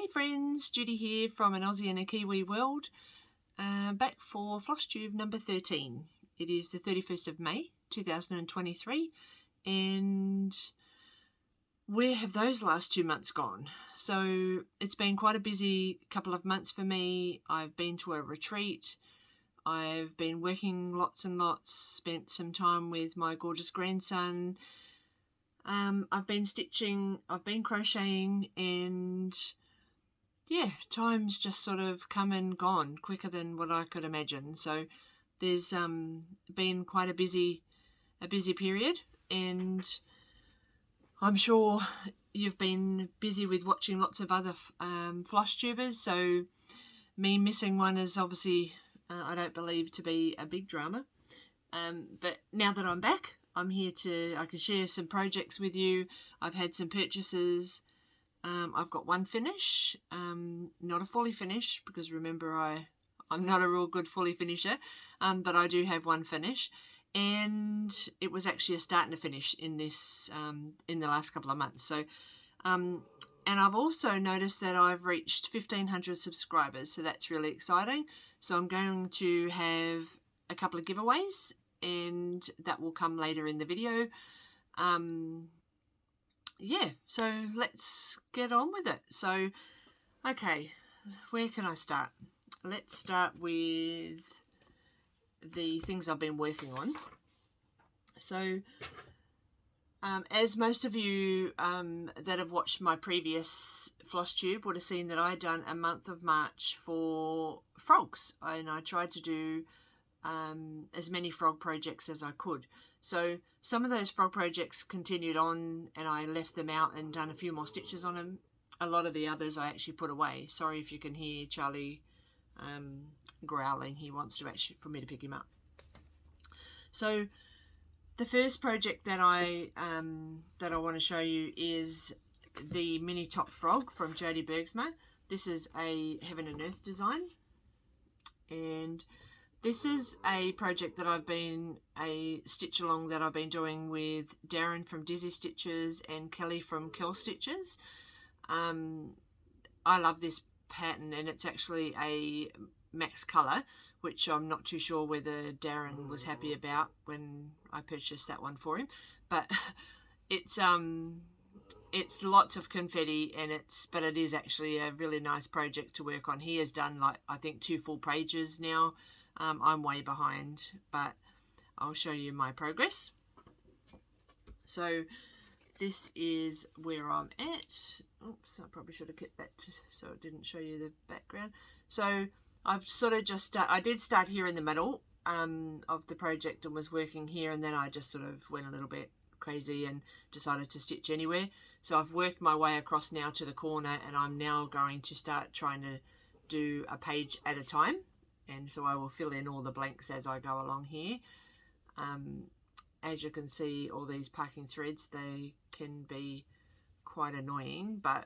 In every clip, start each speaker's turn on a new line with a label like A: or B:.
A: Hey friends, Judy here from an Aussie and a Kiwi world, back for Flosstube number 13. It is the 31st of May 2023 and where have those last 2 months gone? So it's been quite a busy couple of months for me. I've been to a retreat, I've been working lots and lots, spent some time with my gorgeous grandson. I've been stitching, I've been crocheting, and yeah, time's just sort of come and gone quicker than what I could imagine. So there's been quite a busy period, and I'm sure you've been busy with watching lots of other Flosstubers. So me missing one is obviously I don't believe to be a big drama. But now that I'm back, I'm here I can share some projects with you. I've had some purchases. I've got one finish, not a fully finish, because remember I'm not a real good fully finisher, but I do have one finish, and it was actually a start and a finish in this in the last couple of months. So and I've also noticed that I've reached 1,500 subscribers, so that's really exciting. So I'm going to have a couple of giveaways, and that will come later in the video. Yeah, so let's get on with it. So, okay, where can I start? Let's start with the things I've been working on. So, as most of you that have watched my previous Flosstube would have seen that I done a month of March for frogs, and I tried to do as many frog projects as I could. So some of those frog projects continued on, and I left them out and done a few more stitches on them. A lot of the others I actually put away. Sorry if you can hear Charlie growling. He wants to for me to pick him up. So the first project that I want to show you is the mini top frog from Jodie Bergsma. This is a Heaven and Earth design, and this is a project that a stitch along that I've been doing with Darren from Dizzy Stitches and Kelly from Kel Stitches. I love this pattern, and it's actually a max colour, which I'm not too sure whether Darren was happy about when I purchased that one for him. But it's lots of confetti, and but it is actually a really nice project to work on. He has done I think 2 full pages now. I'm way behind, but I'll show you my progress. So this is where I'm at. Oops, I probably should have kept that so it didn't show you the background. So I've sort of I did start here in the middle of the project and was working here, and then I just sort of went a little bit crazy and decided to stitch anywhere. So I've worked my way across now to the corner, and I'm now going to start trying to do a page at a time. And so I will fill in all the blanks as I go along here. As you can see, all these packing threads, they can be quite annoying, but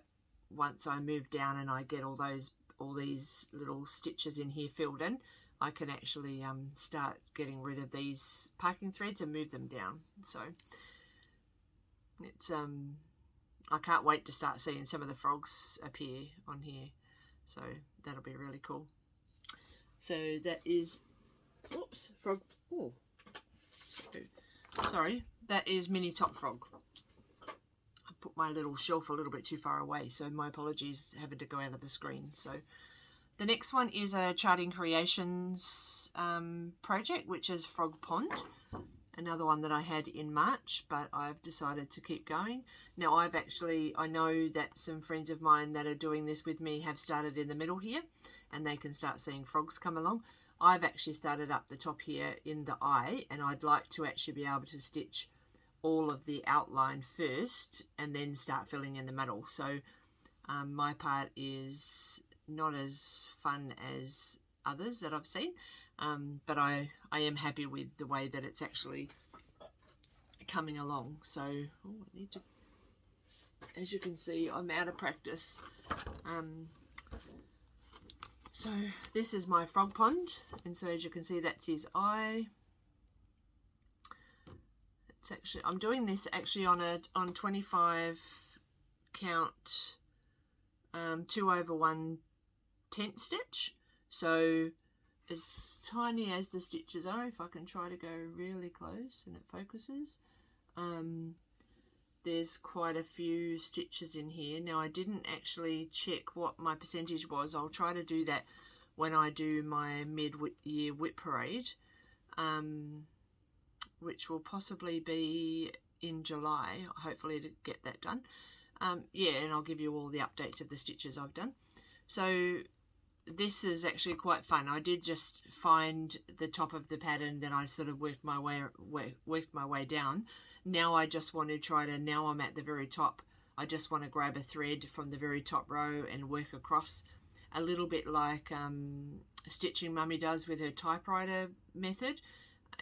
A: once I move down and I get all these little stitches in here filled in, I can actually start getting rid of these packing threads and move them down. So it's I can't wait to start seeing some of the frogs appear on here, so that'll be really cool. So that is, oops, frog, oh, sorry, that is mini top frog. I put my little shelf a little bit too far away, so my apologies having to go out of the screen. So the next one is a Charting Creations project, which is Frog Pond. Another one that I had in March, but I've decided to keep going. Now I know that some friends of mine that are doing this with me have started in the middle here, and they can start seeing frogs come along. I've actually started up the top here in the eye, and I'd like to actually be able to stitch all of the outline first and then start filling in the middle. So my part is not as fun as others that I've seen, but I am happy with the way that it's actually coming along. So I need to, as you can see, I'm out of practice. So this is my frog pond, and so as you can see, that's his eye. It's actually, I'm doing this actually on 25 count 2/1 tent stitch. So as tiny as the stitches are, if I can try to go really close and it focuses, there's quite a few stitches in here. Now I didn't actually check what my percentage was. I'll try to do that when I do my mid-year whip parade, which will possibly be in July, hopefully, to get that done. Yeah, and I'll give you all the updates of the stitches I've done. So this is actually quite fun. I did just find the top of the pattern, then I sort of worked my way down. Now I just want to try to, now I'm at the very top, I just want to grab a thread from the very top row and work across, a little bit like stitching Mummy does with her typewriter method,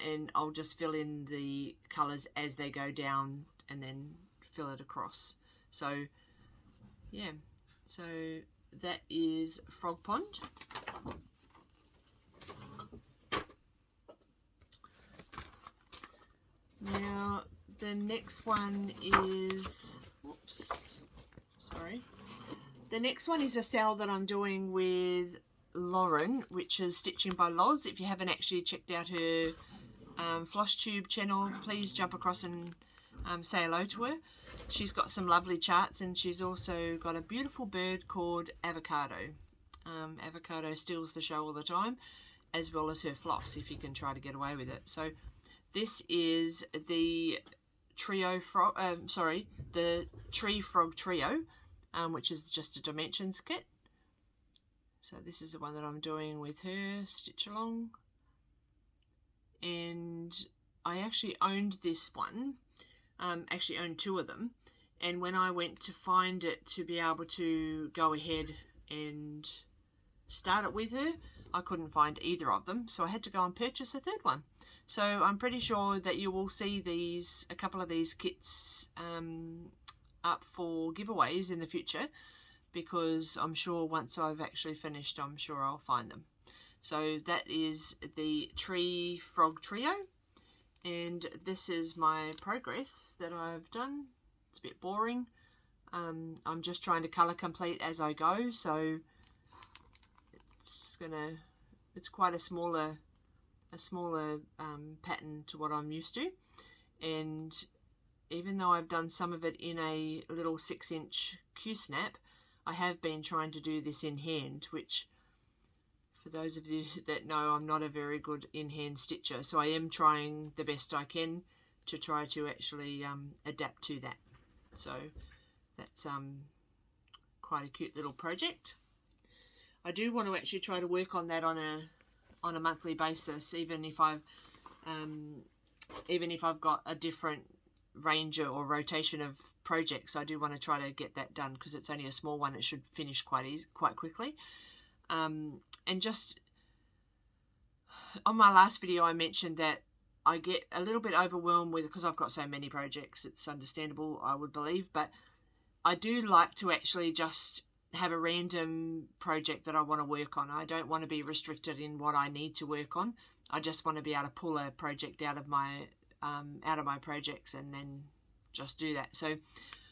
A: and I'll just fill in the colours as they go down and then fill it across. So yeah, so that is Frog Pond. Now the next one is, whoops, sorry. The next one is a sale that I'm doing with Lauren, which is Stitching by Loz. If you haven't actually checked out her Flosstube channel, please jump across and say hello to her. She's got some lovely charts, and she's also got a beautiful bird called Avocado. Avocado steals the show all the time, as well as her floss, if you can try to get away with it. So this is the the Tree Frog Trio, which is just a dimensions kit. So this is the one that I'm doing with her, stitch along. And I actually owned this one, actually owned two of them. And when I went to find it to be able to go ahead and start it with her, I couldn't find either of them. So I had to go and purchase a third one. So I'm pretty sure that you will see these, a couple of these kits up for giveaways in the future, because I'm sure once I've actually finished, I'm sure I'll find them. So that is the Tree Frog Trio, and this is my progress that I've done. It's a bit boring. I'm just trying to colour complete as I go, so it's just gonna, it's quite a smaller pattern to what I'm used to. And even though I've done some of it in a little 6-inch Q-snap, I have been trying to do this in hand, which, for those of you that know, I'm not a very good in-hand stitcher, so I am trying the best I can to try to actually adapt to that. So that's quite a cute little project. I do want to actually try to work on that on a monthly basis, even if I've got a different range or rotation of projects. I do want to try to get that done, because it's only a small one. It should finish quite quickly. And just on my last video, I mentioned that I get a little bit overwhelmed with, because I've got so many projects. It's understandable, I would believe, but I do like to actually just have a random project that I want to work on. I don't want to be restricted in what I need to work on. I just want to be able to pull a project out of my projects and then just do that. So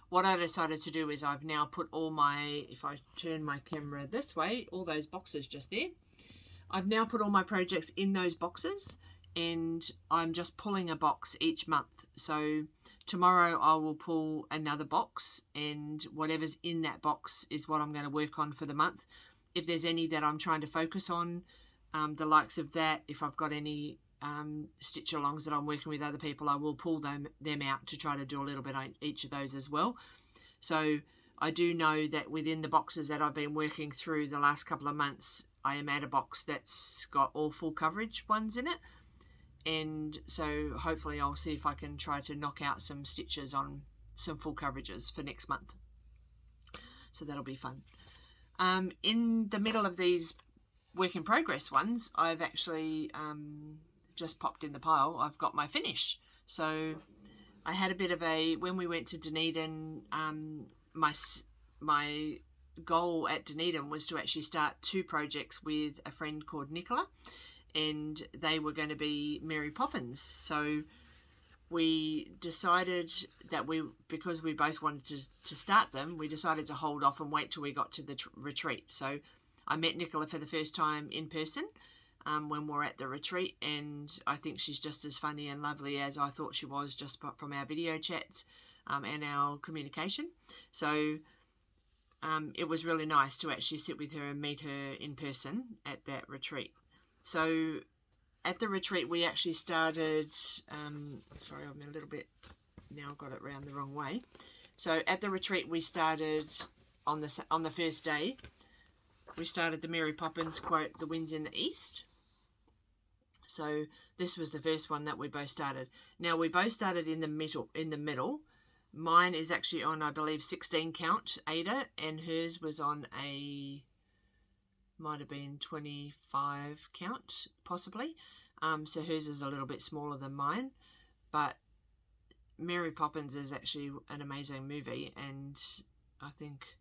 A: what I decided to do is I've now put all my, if I turn my camera this way, all those boxes just there, I've now put all my projects in those boxes, and I'm just pulling a box each month. So tomorrow I will pull another box, and whatever's in that box is what I'm going to work on for the month. If there's any that I'm trying to focus on, the likes of that, if I've got any stitch alongs that I'm working with other people, I will pull them out to try to do a little bit on each of those as well. So I do know that within the boxes that I've been working through the last couple of months, I am at a box that's got all full coverage ones in it. And so hopefully I'll see if I can try to knock out some stitches on some full coverages for next month. So that'll be fun. In the middle of these work in progress ones, I've actually just popped in the pile. I've got my finish. So I had a bit of a, when we went to Dunedin, my goal at Dunedin was to actually start 2 projects with a friend called Nicole, and they were going to be Mary Poppins. So we decided that because we both wanted to start them, we decided to hold off and wait till we got to the retreat. So I met Nicole for the first time in person when we're at the retreat, and I think she's just as funny and lovely as I thought she was just from our video chats and our communication. So it was really nice to actually sit with her and meet her in person at that retreat. So at the retreat, we actually started, sorry, I'm a little bit, now I've got it round the wrong way. So at the retreat, we started on the first day, we started the Mary Poppins quote, "The wind's in the east." So this was the first one that we both started. Now we both started in the middle. Mine is actually on, I believe, 16 count Ada, and hers was on might have been 25 count, possibly. So hers is a little bit smaller than mine, but Mary Poppins is actually an amazing movie, and I think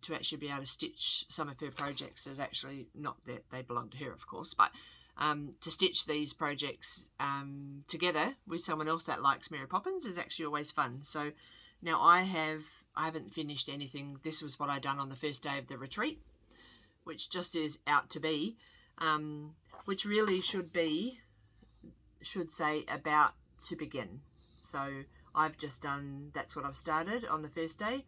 A: to actually be able to stitch some of her projects is actually, not that they belong to her, of course, but to stitch these projects together with someone else that likes Mary Poppins is actually always fun. So now I haven't finished anything. This was what I done on the first day of the retreat, which just is out to be, which really should say about to begin. So I've just done, that's what I've started on the first day,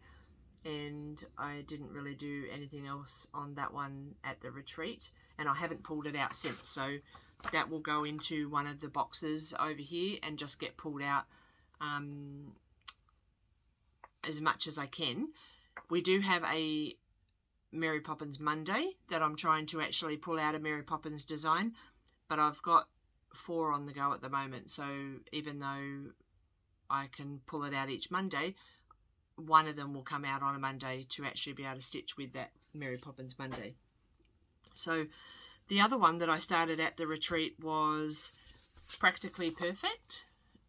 A: and I didn't really do anything else on that one at the retreat, and I haven't pulled it out since. So that will go into one of the boxes over here and just get pulled out as much as I can. We do have a Mary Poppins Monday that I'm trying to actually pull out a Mary Poppins design, but I've got 4 on the go at the moment. So even though I can pull it out each Monday, one of them will come out on a Monday to actually be able to stitch with that Mary Poppins Monday. So the other one that I started at the retreat was Practically Perfect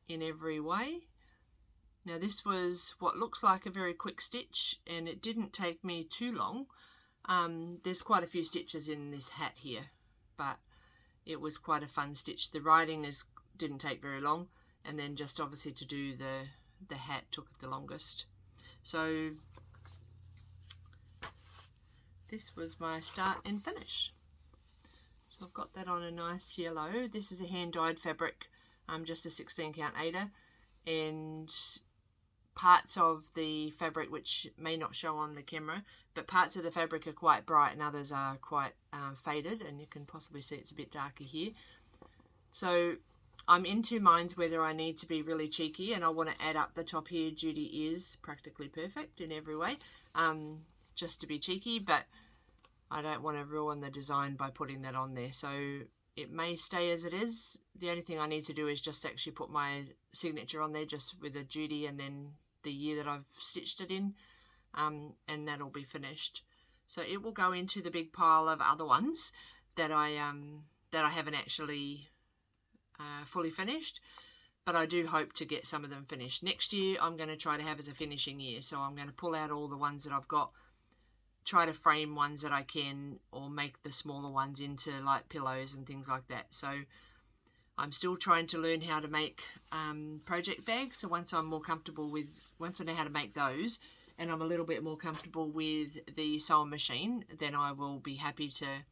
A: in every way. Now this was what looks like a very quick stitch, and it didn't take me too long. There's quite a few stitches in this hat here, but it was quite a fun stitch. The writing didn't take very long, and then just obviously to do the hat took the longest. So this was my start and finish. So I've got that on a nice yellow. This is a hand-dyed fabric, just a 16 count Ada, and parts of the fabric, which may not show on the camera, but parts of the fabric are quite bright and others are quite faded, and you can possibly see it's a bit darker here. So I'm into mines whether I need to be really cheeky, and I want to add up the top here. Judy is practically perfect in every way, just to be cheeky, but I don't want to ruin the design by putting that on there. So it may stay as it is. The only thing I need to do is just actually put my signature on there, just with a Judy and then the year that I've stitched it in, and that'll be finished. So it will go into the big pile of other ones that I haven't actually fully finished, but I do hope to get some of them finished. Next year I'm going to try to have as a finishing year, so I'm going to pull out all the ones that I've got, try to frame ones that I can, or make the smaller ones into like pillows and things like that. So I'm still trying to learn how to make project bags. So once I know how to make those, and I'm a little bit more comfortable with the sewing machine, then I will be happy to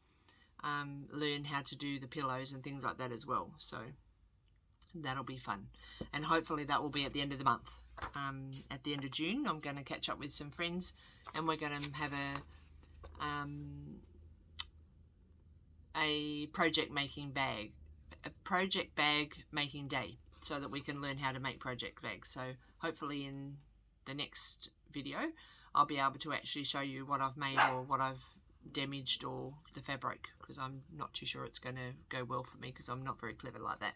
A: learn how to do the pillows and things like that as well. So that'll be fun, and hopefully that will be at the end of the month. At the end of June, I'm going to catch up with some friends, and we're going to have a project bag making day, so that we can learn how to make project bags. So hopefully in the next video I'll be able to actually show you what I've made, or what I've damaged, or the fabric, because I'm not too sure it's going to go well for me, because I'm not very clever like that.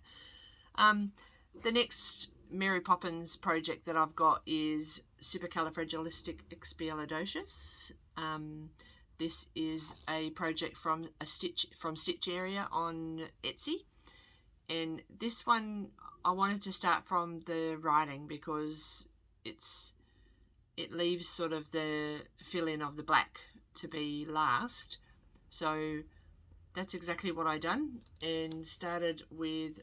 A: The next Mary Poppins project that I've got is supercalifragilisticexpialidocious. This is a project from Stitch Area on Etsy, and this one I wanted to start from the writing, because it leaves sort of the fill-in of the black to be last. So that's exactly what I done, and started with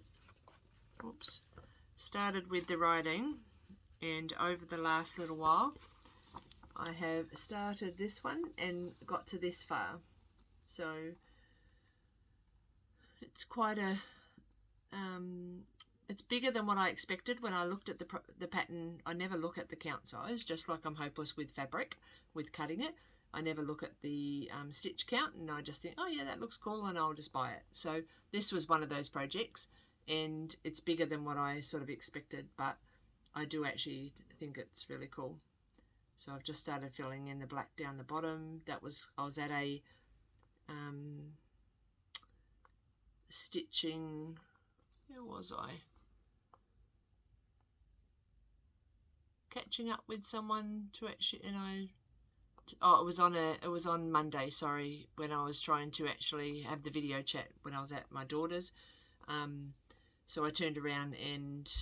A: started with the writing, and over the last little while I have started this one and got to this far. So it's quite a it's bigger than what I expected. When I looked at the pattern, I never look at the count size, just like I'm hopeless with fabric, with cutting it. I never look at the stitch count, and I just think, oh yeah, that looks cool, and I'll just buy it. So this was one of those projects, and it's bigger than what I sort of expected, but I do actually think it's really cool. So I've just started filling in the black down the bottom. I was at a stitching, where was I? Catching up with someone to actually, and it was on Monday, sorry, when I was trying to actually have the video chat when I was at my daughter's. So I turned around and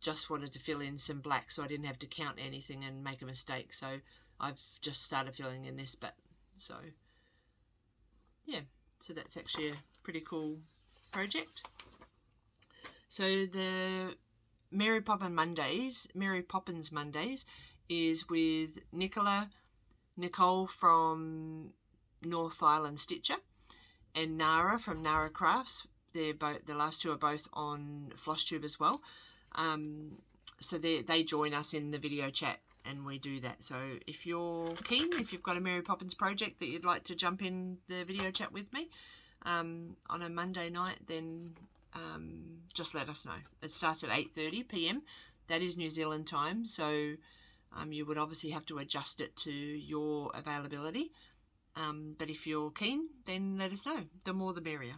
A: just wanted to fill in some black, so I didn't have to count anything and make a mistake. So I've just started filling in this bit. So yeah, so that's actually a pretty cool project. So the Mary Poppins Mondays is with Nicole from North Island Stitcher, and Nara from Nara Crafts. The last two are both on Flosstube as well. So they join us in the video chat, and we do that. So if you're keen, if you've got a Mary Poppins project that you'd like to jump in the video chat with me on a Monday night, then just let us know. It starts at 8:30 p.m. That is New Zealand time, so you would obviously have to adjust it to your availability. But if you're keen, then let us know. The more the merrier.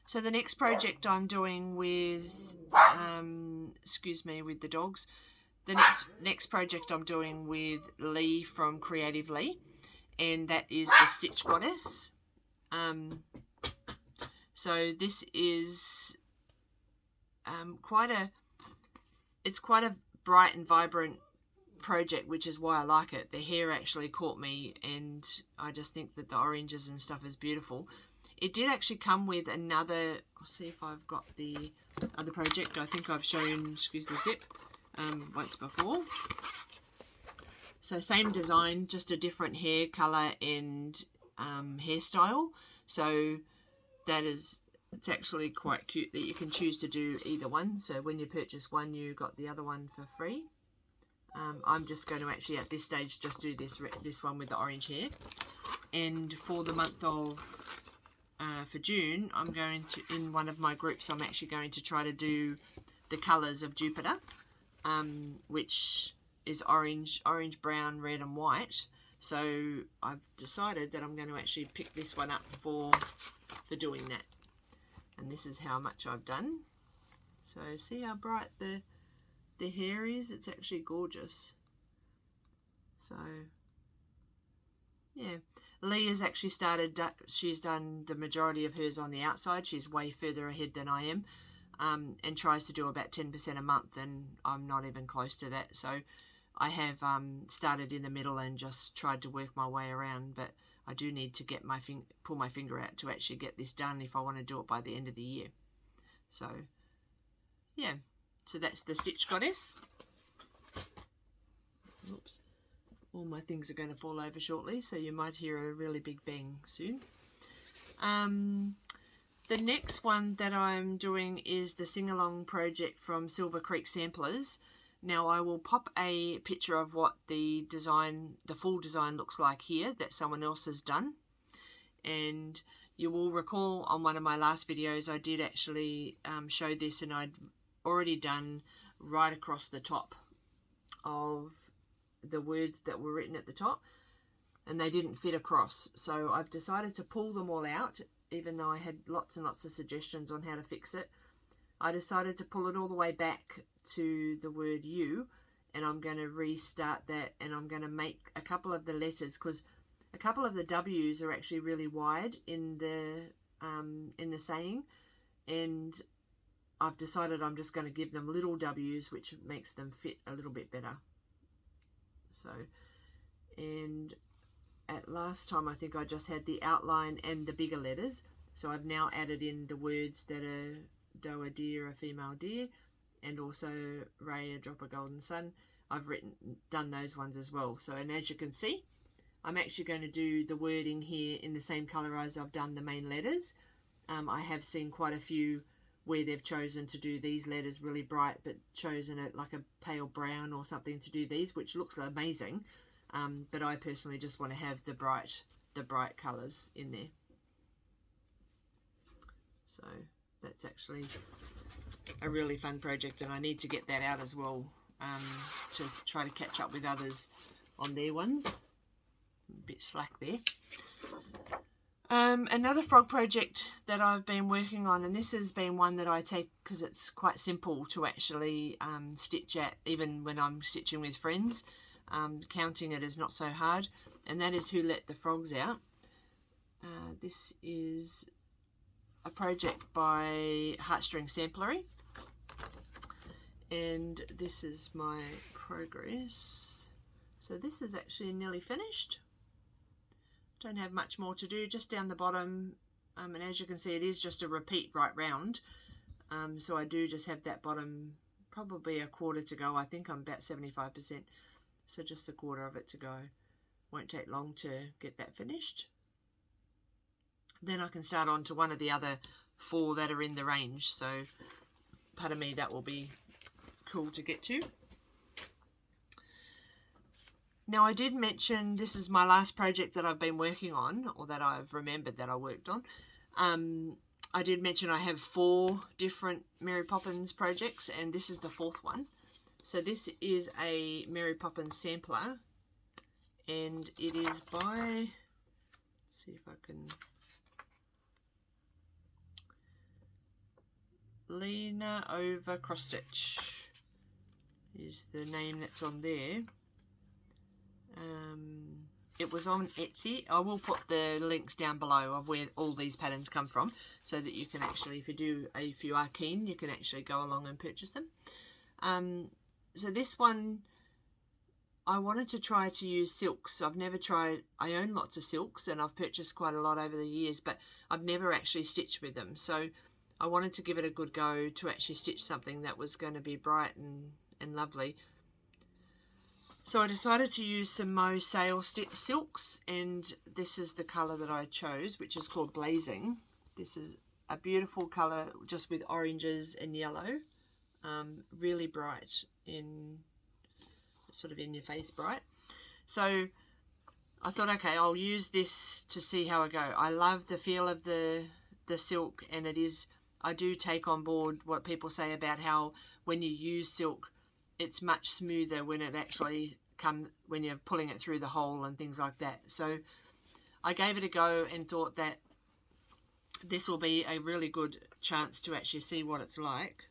A: So the next project I'm doing with, with the dogs. The next project I'm doing with Leigh from Creative Leigh, and that is the Stitch Goddess. So this is quite a bright and vibrant project, which is why I like it. The hair actually caught me, and I just think that the oranges and stuff is beautiful. It did actually come with another, I'll see if I've got the other project. I think I've shown, excuse the zip, once before. So same design, just a different hair colour and hairstyle. So it's actually quite cute that you can choose to do either one. So when you purchase one, you got the other one for free. I'm just going to actually at this stage just do this one with the orange hair. And for the month of for June, I'm going to, in one of my groups, I'm actually going to try to do the colours of Jupiter, which is orange, brown, red and white. So I've decided that I'm going to actually pick this one up for doing that. And this is how much I've done. So see how bright the hair is? It's actually gorgeous. So yeah, Leigh has actually started, she's done the majority of hers on the outside. She's way further ahead than I am, and tries to do about 10% a month, and I'm not even close to that. So I have started in the middle and just tried to work my way around, but I do need to get pull my finger out to actually get this done if I want to do it by the end of the year. So yeah, so that's the Stitch Goddess. Oops. All my things are going to fall over shortly, so you might hear a really big bang soon. The next one that I'm doing is the sing-along project from Silver Creek Samplers. Now I will pop a picture of what the full design looks like here that someone else has done. And you will recall on one of my last videos I did actually show this, and I'd already done right across the top of the words that were written at the top, and they didn't fit across. So I've decided to pull them all out, even though I had lots and lots of suggestions on how to fix it. I decided to pull it all the way back to the word you, and I'm going to restart that, and I'm going to make a couple of the letters, because a couple of the W's are actually really wide in the saying, and I've decided I'm just going to give them little W's, which makes them fit a little bit better. So, and at last time I think I just had the outline and the bigger letters, so I've now added in the words that are Doe a deer, a female deer, and also Ray, a drop of golden sun. I've done those ones as well. So, and as you can see, I'm actually going to do the wording here in the same colour as I've done the main letters. I have seen quite a few where they've chosen to do these letters really bright, but chosen it like a pale brown or something to do these, which looks amazing. But I personally just want to have the bright colours in there. So that's actually a really fun project, and I need to get that out as well, to try to catch up with others on their ones. A bit slack there. Another frog project that I've been working on, and this has been one that I take because it's quite simple to actually stitch at, even when I'm stitching with friends. Counting it is not so hard, and that is Who Let the Frogs Out. This is a project by Heartstring Samplery, and this is my progress. So this is actually nearly finished. Don't have much more to do, just down the bottom, and as you can see, it is just a repeat right round. So I do just have that bottom, probably a quarter to go. I think I'm about 75%, so just a quarter of it to go. Won't take long to get that finished. Then I can start on to one of the other 4 that are in the range, so pardon me, that will be cool to get to. Now, I did mention this is my last project that I've been working on, or that I've remembered that I worked on. I did mention I have 4 different Mary Poppins projects, and this is the 4th one. So this is a Mary Poppins sampler, and it is by, let's see if I can, Leigh over cross stitch is the name that's on there. It was on Etsy. I will put the links down below of where all these patterns come from, so that you can actually, if you are keen, you can actually go along and purchase them. So this one, I wanted to try to use silks. I've never tried, I own lots of silks and I've purchased quite a lot over the years, but I've never actually stitched with them. So I wanted to give it a good go to actually stitch something that was going to be bright and lovely. So I decided to use some Mo Sale silks, and this is the colour that I chose, which is called Blazing. This is a beautiful colour, just with oranges and yellow, really bright, sort of in your face bright. So I thought, okay, I'll use this to see how I go. I love the feel of the silk, and I do take on board what people say about how when you use silk, it's much smoother when it actually when you're pulling it through the hole and things like that. So I gave it a go and thought that this will be a really good chance to actually see what it's like.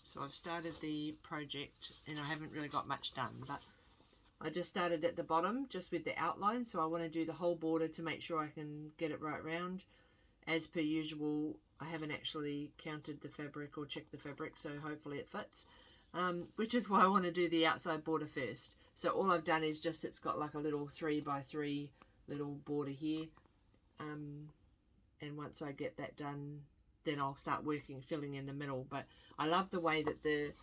A: So I've started the project, and I haven't really got much done, but I just started at the bottom just with the outline. So I want to do the whole border to make sure I can get it right round. As per usual, I haven't actually counted the fabric or checked the fabric, so hopefully it fits. Which is why I want to do the outside border first. So all I've done is just, it's got like a little 3x3 little border here. And once I get that done, then I'll start filling in the middle. But I love the way that the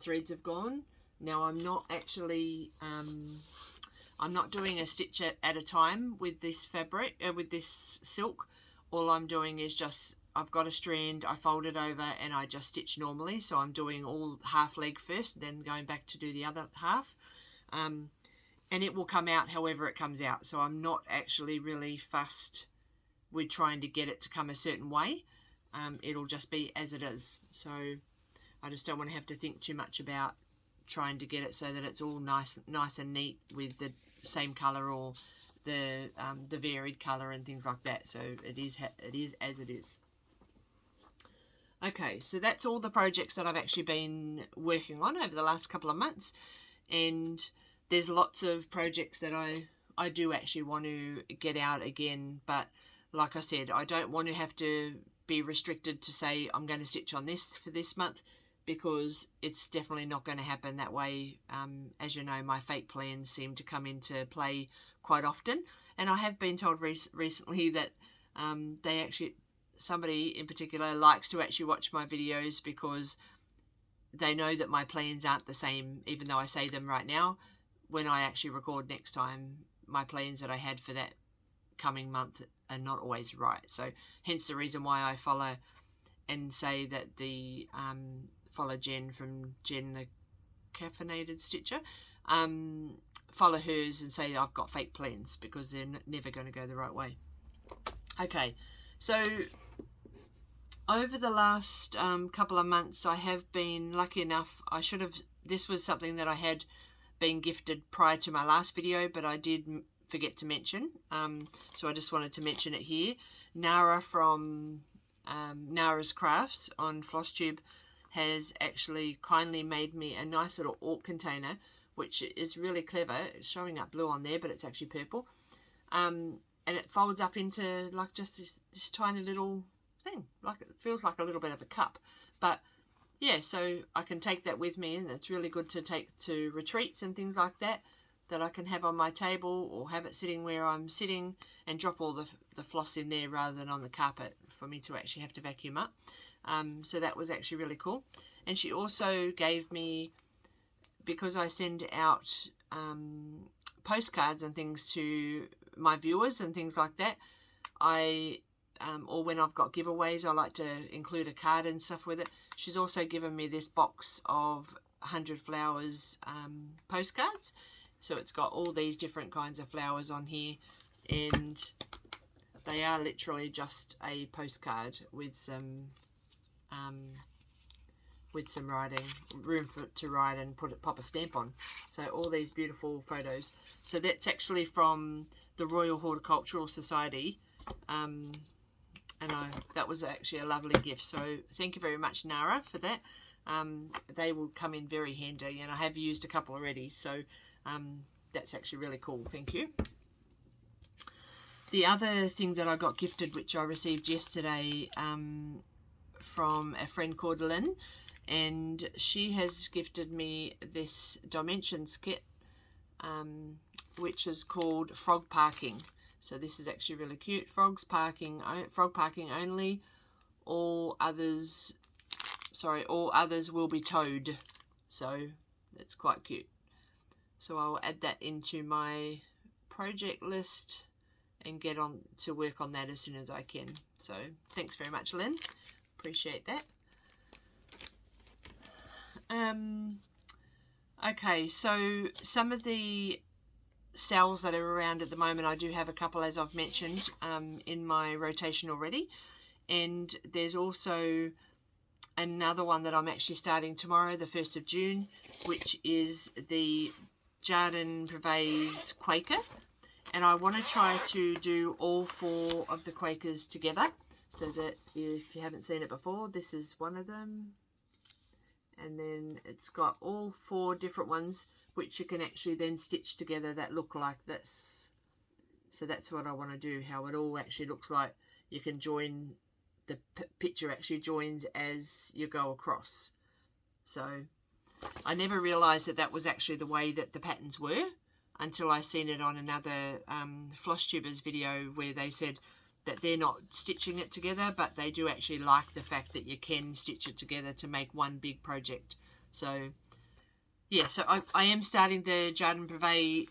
A: threads have gone. Now I'm not actually, I'm not doing a stitch at a time with this fabric, with this silk. All I'm doing is just, I've got a strand, I fold it over and I just stitch normally. So I'm doing all half leg first, then going back to do the other half. And it will come out however it comes out. So I'm not actually really fussed with trying to get it to come a certain way. It'll just be as it is. So I just don't want to have to think too much about trying to get it so that it's all nice and neat with the same colour or the varied colour and things like that. So it is as it is. Okay, so that's all the projects that I've actually been working on over the last couple of months, and there's lots of projects that I do actually want to get out again, but like I said, I don't want to have to be restricted to say I'm going to stitch on this for this month, because it's definitely not going to happen that way. As you know, my fake plans seem to come into play quite often, and I have been told recently that they actually, somebody in particular likes to actually watch my videos because they know that my plans aren't the same, even though I say them right now. When I actually record next time, my plans that I had for that coming month are not always right. So hence the reason why I follow and say that the follow Jen from Jen the Caffeinated Stitcher, follow hers and say I've got fake plans, because they're never going to go the right way. Okay, so over the last couple of months, I have been lucky enough. This was something that I had been gifted prior to my last video, but I did forget to mention, so I just wanted to mention it here. Nara from Nara's Crafts on Flosstube has actually kindly made me a nice little orc container, which is really clever. It's showing up blue on there, but it's actually purple, and it folds up into like just this tiny little thing, like it feels like a little bit of a cup. But yeah, so I can take that with me, and it's really good to take to retreats and things like that, that I can have on my table or have it sitting where I'm sitting and drop all the floss in there rather than on the carpet for me to actually have to vacuum up. So that was actually really cool. And she also gave me, because I send out postcards and things to my viewers and things like that, or when I've got giveaways, I like to include a card and stuff with it. She's also given me this box of 100 flowers postcards. So it's got all these different kinds of flowers on here, and they are literally just a postcard with some writing, room to write and pop a stamp on. So all these beautiful photos. So that's actually from the Royal Horticultural Society, and that was actually a lovely gift. So thank you very much, Nara, for that. They will come in very handy, and I have used a couple already, so that's actually really cool. Thank you. The other thing that I got gifted, which I received yesterday from a friend called Lynn, and she has gifted me this Dimensions kit, which is called Frog Parking. So this is actually really cute. Frog parking only. All others will be towed. So that's quite cute. So I'll add that into my project list and get on to work on that as soon as I can. So thanks very much, Lynn. Appreciate that. Okay, so some of the cells that are around at the moment, I do have a couple, as I've mentioned, in my rotation already, and there's also another one that I'm actually starting tomorrow, the 1st of June, which is the Jardin Privé's Quaker, and I want to try to do all 4 of the Quakers together, so that if you haven't seen it before, this is one of them, and then it's got all 4 different ones which you can actually then stitch together that look like this. So that's what I want to do, how it all actually looks like. You can join, the picture actually joins as you go across. So I never realised that that was actually the way that the patterns were until I seen it on another Flosstubers video, where they said that they're not stitching it together, but they do actually like the fact that you can stitch it together to make one big project. So yeah, so I am starting the Jardin Privé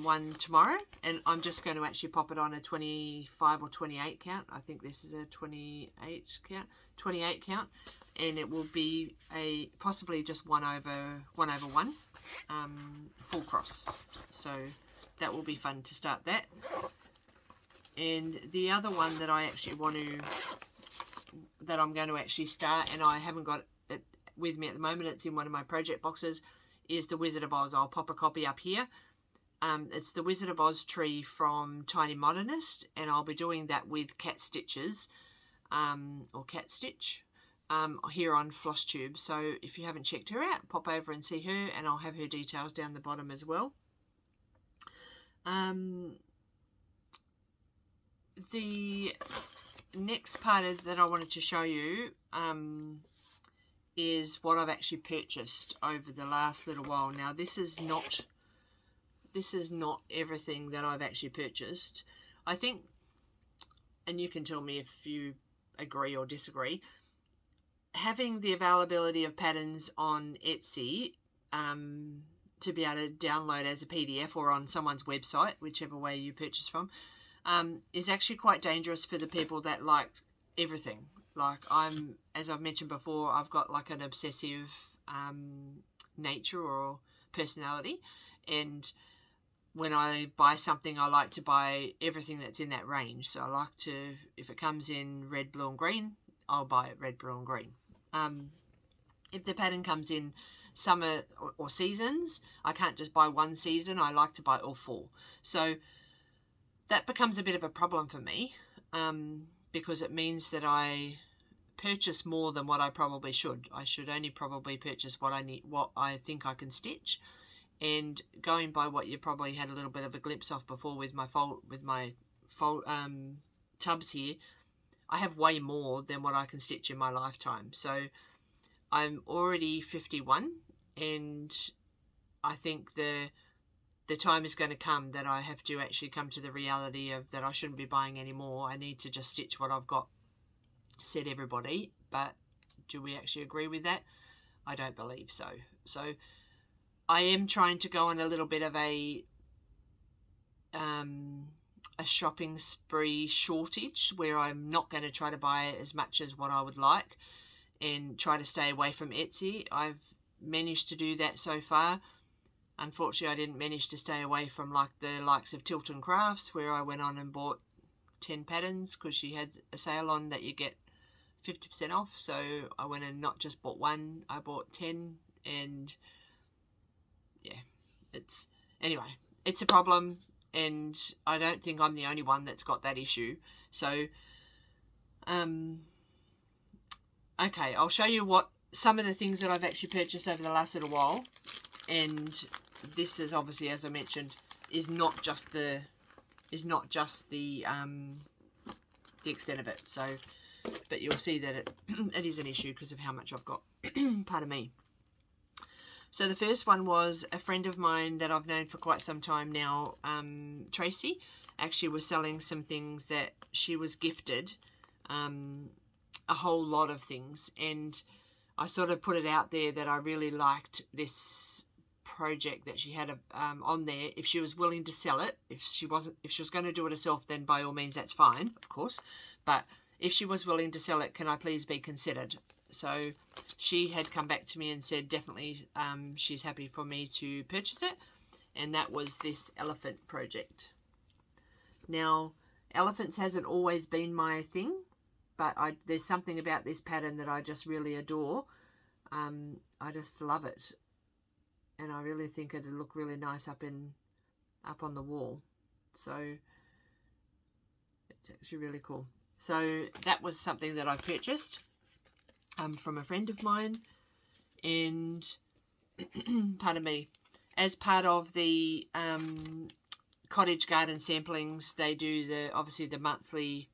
A: one tomorrow, and I'm just going to actually pop it on a 25 or 28 count. I think this is a 28 count, and it will be a possibly just 1 over 1 full cross. So that will be fun to start that. And the other one that I actually that I'm going to actually start, and I haven't got it with me at the moment, it's in one of my project boxes, is the Wizard of Oz. I'll pop a copy up here. It's the Wizard of Oz tree from Tiny Modernist, and I'll be doing that with Katt Stitches, or Katt Stitch, here on Flosstube. So if you haven't checked her out, pop over and see her, and I'll have her details down the bottom as well. The next part that I wanted to show you is what I've actually purchased over the last little while. Now this is not everything that I've actually purchased. I think, and you can tell me if you agree or disagree. Having the availability of patterns on Etsy to be able to download as a PDF or on someone's website, whichever way you purchase from, is actually quite dangerous for the people that like everything. Like as I've mentioned before, I've got like an obsessive nature or personality, and when I buy something, I like to buy everything that's in that range. So I like to, if it comes in red, blue and green, I'll buy it red, blue and green. If the pattern comes in summer or seasons, I can't just buy one season. I like to buy all 4. So that becomes a bit of a problem for me, because it means that I purchase more than what I probably should. I should only probably purchase what I need, what I think I can stitch. And going by what you probably had a little bit of a glimpse of before with my tubs here, I have way more than what I can stitch in my lifetime. So I'm already 51, and I think the time is going to come that I have to actually come to the reality of that I shouldn't be buying any more. I need to just stitch what I've got, said everybody. But do we actually agree with that? I don't believe so. So I am trying to go on a little bit of a shopping spree shortage, where I'm not going to try to buy as much as what I would like and try to stay away from Etsy. I've managed to do that so far. Unfortunately, I didn't manage to stay away from like the likes of Tilton Crafts, where I went on and bought 10 patterns because she had a sale on that you get 50% off. So I went and not just bought one, I bought 10, and yeah, it's a problem, and I don't think I'm the only one that's got that issue. So okay, I'll show you what some of the things that I've actually purchased over the last little while, and this is obviously, as I mentioned, is not just the extent of it. So, but you'll see that it is an issue because of how much I've got. Pardon me. So the first one was a friend of mine that I've known for quite some time now, Tracy, actually was selling some things that she was gifted, a whole lot of things, and I sort of put it out there that I really liked this project that she had on there. If she was willing to sell it, if she was going to do it herself, then by all means that's fine, of course, but if she was willing to sell it, can I please be considered? So she had come back to me and said definitely she's happy for me to purchase it, and that was this elephant project. Now, elephants hasn't always been my thing, but there's something about this pattern that I just really adore. I just love it, and I really think it'd look really nice up on the wall. So it's actually really cool. So that was something that I purchased from a friend of mine, and pardon me, as part of the cottage garden samplings, they do obviously the monthly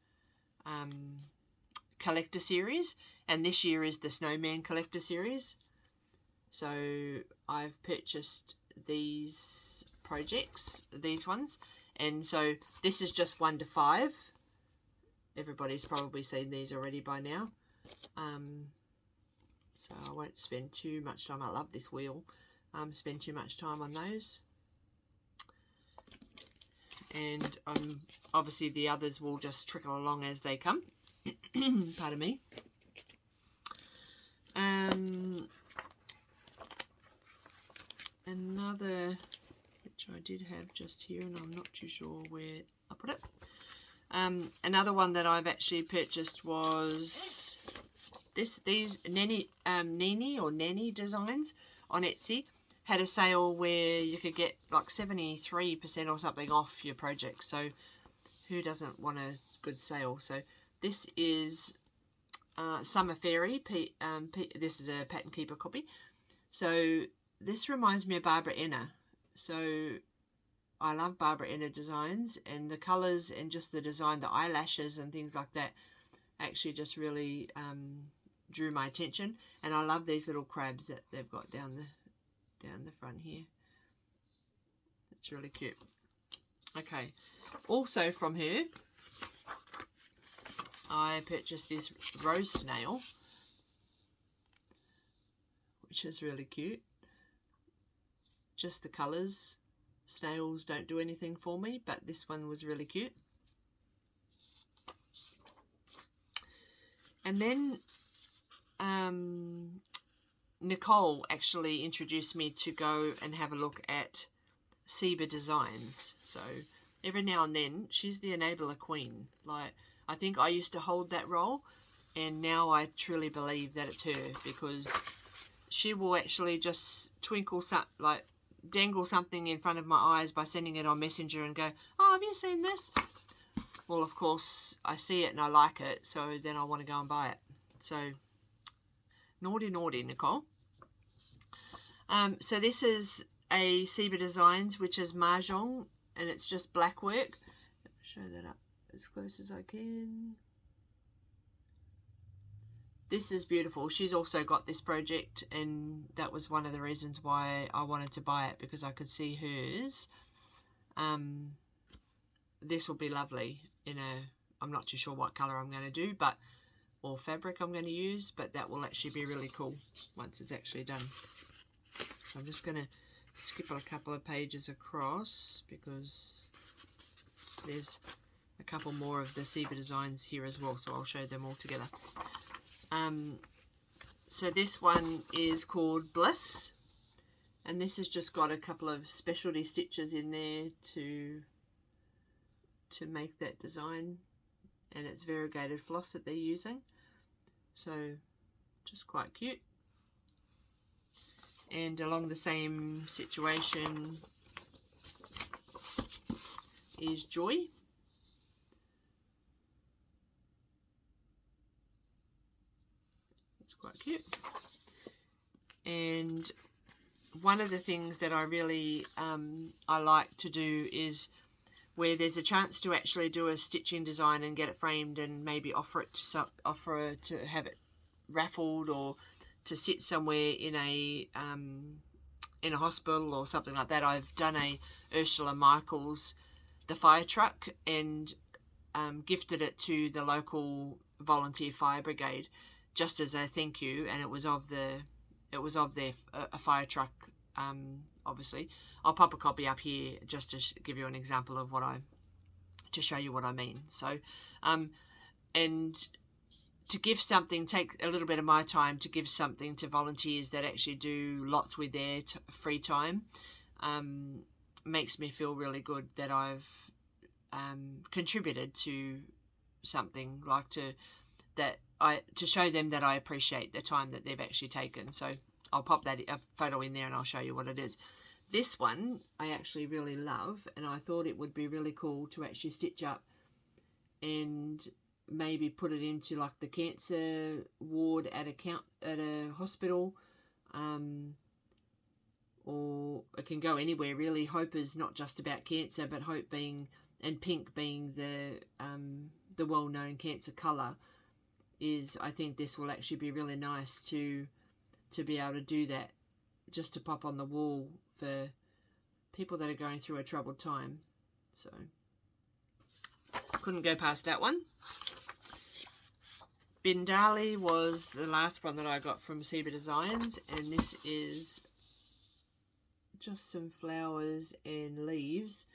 A: collector series, and this year is the snowman collector series. So I've purchased these projects, these ones, and so this is just 1 to 5. Everybody's probably seen these already by now. So I won't spend too much time. I love this wheel. Spend too much time on those. And obviously the others will just trickle along as they come. Pardon me. Another, which I did have just here, and I'm not too sure where I put it. Another one that I've actually purchased was these Neni or Neni designs on Etsy. Had a sale where you could get like 73% or something off your project. So who doesn't want a good sale? So this is Summer Fairy. This is a Pattern Keeper copy. So this reminds me of Barbara Enna. So I love Barbara Enna designs, and the colours and just the design, the eyelashes and things like that actually just really drew my attention. And I love these little crabs that they've got down the front here. It's really cute. Okay, also from her, I purchased this rose snail, which is really cute. Just the colours. Snails don't do anything for me, but this one was really cute. And then Nicole actually introduced me to go and have a look at Zebra Designs. So every now and then, she's the enabler queen. Like, I think I used to hold that role, and now I truly believe that it's her, because she will actually just dangle something in front of my eyes by sending it on Messenger and go, oh, have you seen this? Well, of course, I see it and I like it, so then I want to go and buy it. So, naughty, Nicole. So this is a Zebra Designs, which is Mahjong, and it's just black work. Show that up as close as I can. This is beautiful. She's also got this project, and that was one of the reasons why I wanted to buy it, because I could see hers. This will be lovely in I'm not too sure what colour I'm going to do, or fabric I'm going to use, but that will actually be really cool once it's actually done. So I'm just going to skip a couple of pages across, because there's a couple more of the Zebra Designs here as well, so I'll show them all together. So this one is called Bliss, and this has just got a couple of specialty stitches in there to make that design, and it's variegated floss that they're using, so just quite cute. And along the same situation is Joy. It's quite cute. And one of the things that I really I like to do is where there's a chance to actually do a stitching design and get it framed and maybe offer to have it raffled, or to sit somewhere in a hospital or something like that. I've done a Ursula Michaels, the fire truck, and gifted it to the local volunteer fire brigade just as a thank you, and it was of their fire truck. Obviously, I'll pop a copy up here just to give you an example of to show you what I mean. So, and to give something, take a little bit of my time to give something to volunteers that actually do lots with their free time, makes me feel really good that I've contributed to something, like to show them that I appreciate the time that they've actually taken. So I'll pop that photo in there and I'll show you what it is. This one I actually really love, and I thought it would be really cool to actually stitch up and maybe put it into like the cancer ward at a hospital, or it can go anywhere really. Hope is not just about cancer, but hope being, and pink being the well-known cancer colour, is, I think this will actually be really nice to be able to do that, just to pop on the wall for people that are going through a troubled time. So couldn't go past that one. Bindali was the last one that I got from Zebra Designs, and this is just some flowers and leaves,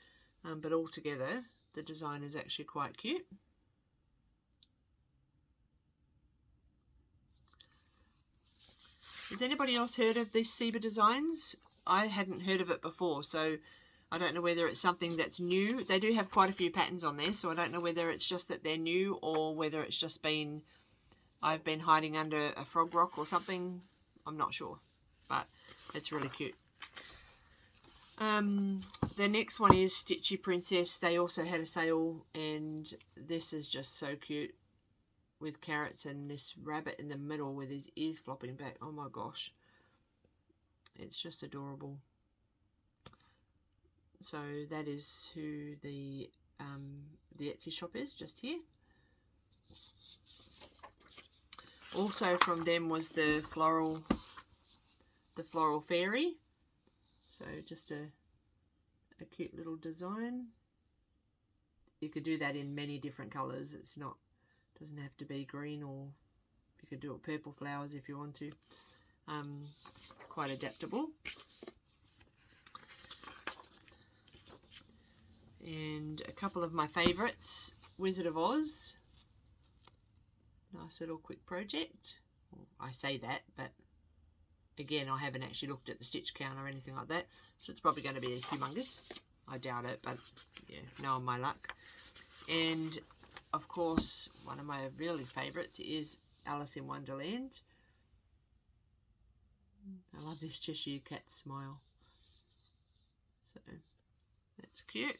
A: but all together the design is actually quite cute. Has anybody else heard of these Zebra Designs? I hadn't heard of it before, so I don't know whether it's something that's new. They do have quite a few patterns on there, so I don't know whether it's just that they're new, or whether it's just I've been hiding under a frog rock or something. I'm not sure, but it's really cute. The next one is Stitchy Princess. They also had a sale, and this is just so cute, with carrots and this rabbit in the middle with his ears flopping back. Oh my gosh, it's just adorable. So that is who the Etsy shop is, just here. Also from them was the floral fairy. So just a cute little design. You could do that in many different colours. Doesn't Doesn't have to be green, or you could do it purple flowers if you want to. Quite adaptable. And a couple of my favourites, Wizard of Oz. Nice little quick project. Well, I say that, but again, I haven't actually looked at the stitch count or anything like that, so it's probably going to be humongous. I doubt it, but yeah, knowing my luck. And of course, one of my really favourites is Alice in Wonderland. I love this Cheshire Cat smile. So that's cute.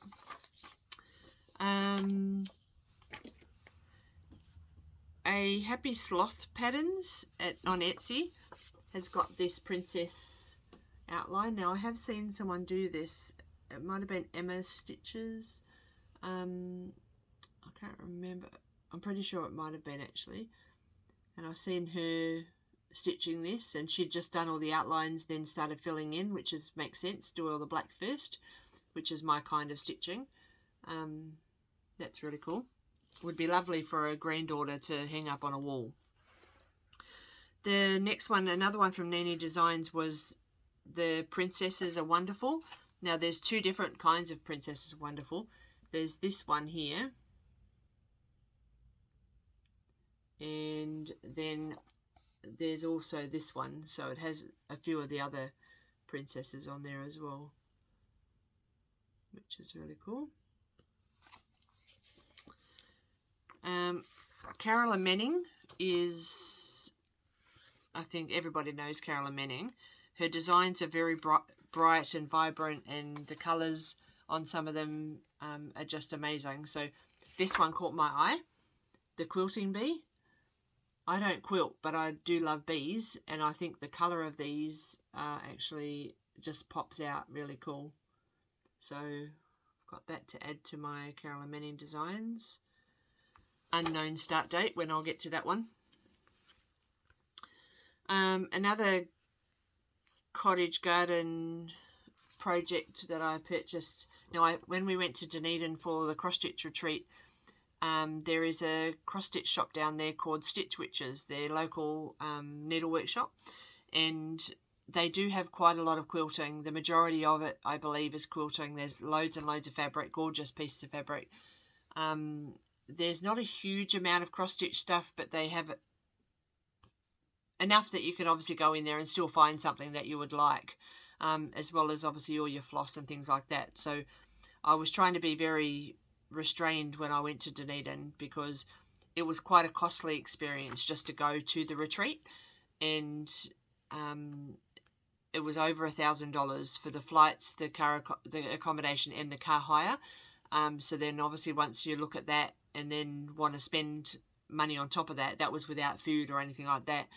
A: A Happy Sloth Patterns on Etsy has got this princess outline. Now I have seen someone do this. It might have been Emma Stitches. I can't remember. I'm pretty sure it might have been actually. And I've seen her stitching this, and she'd just done all the outlines, then started filling in, which makes sense. Do all the black first, which is my kind of stitching. That's really cool. Would be lovely for a granddaughter to hang up on a wall. The next one, another one from Neni Designs, was the Princesses Are Wonderful. Now there's two different kinds of Princesses Are Wonderful. There's this one here, and then there's also this one, so it has a few of the other princesses on there as well, which is really cool. Carolyn Manning is, I think everybody knows Carolyn Manning. Her designs are very bright and vibrant, and the colours on some of them are just amazing. So this one caught my eye, the quilting bee. I don't quilt, but I do love bees, and I think the colour of these actually just pops out really cool. So I've got that to add to my Carolyn Manning designs. Unknown start date when I'll get to that one. Another cottage garden project that I purchased. Now, when we went to Dunedin for the cross stitch retreat, there is a cross stitch shop down there called Stitch Witches, their local needlework shop, and they do have quite a lot of quilting. The majority of it, I believe, is quilting. There's loads and loads of fabric, gorgeous pieces of fabric. There's not a huge amount of cross stitch stuff, but they have enough that you can obviously go in there and still find something that you would like, as well as obviously all your floss and things like that. So I was trying to be very restrained when I went to Dunedin, because it was quite a costly experience just to go to the retreat, and it was over $1,000 for the flights, the accommodation, and the car hire. So then obviously once you look at that and then want to spend money on top of that, that was without food or anything like that,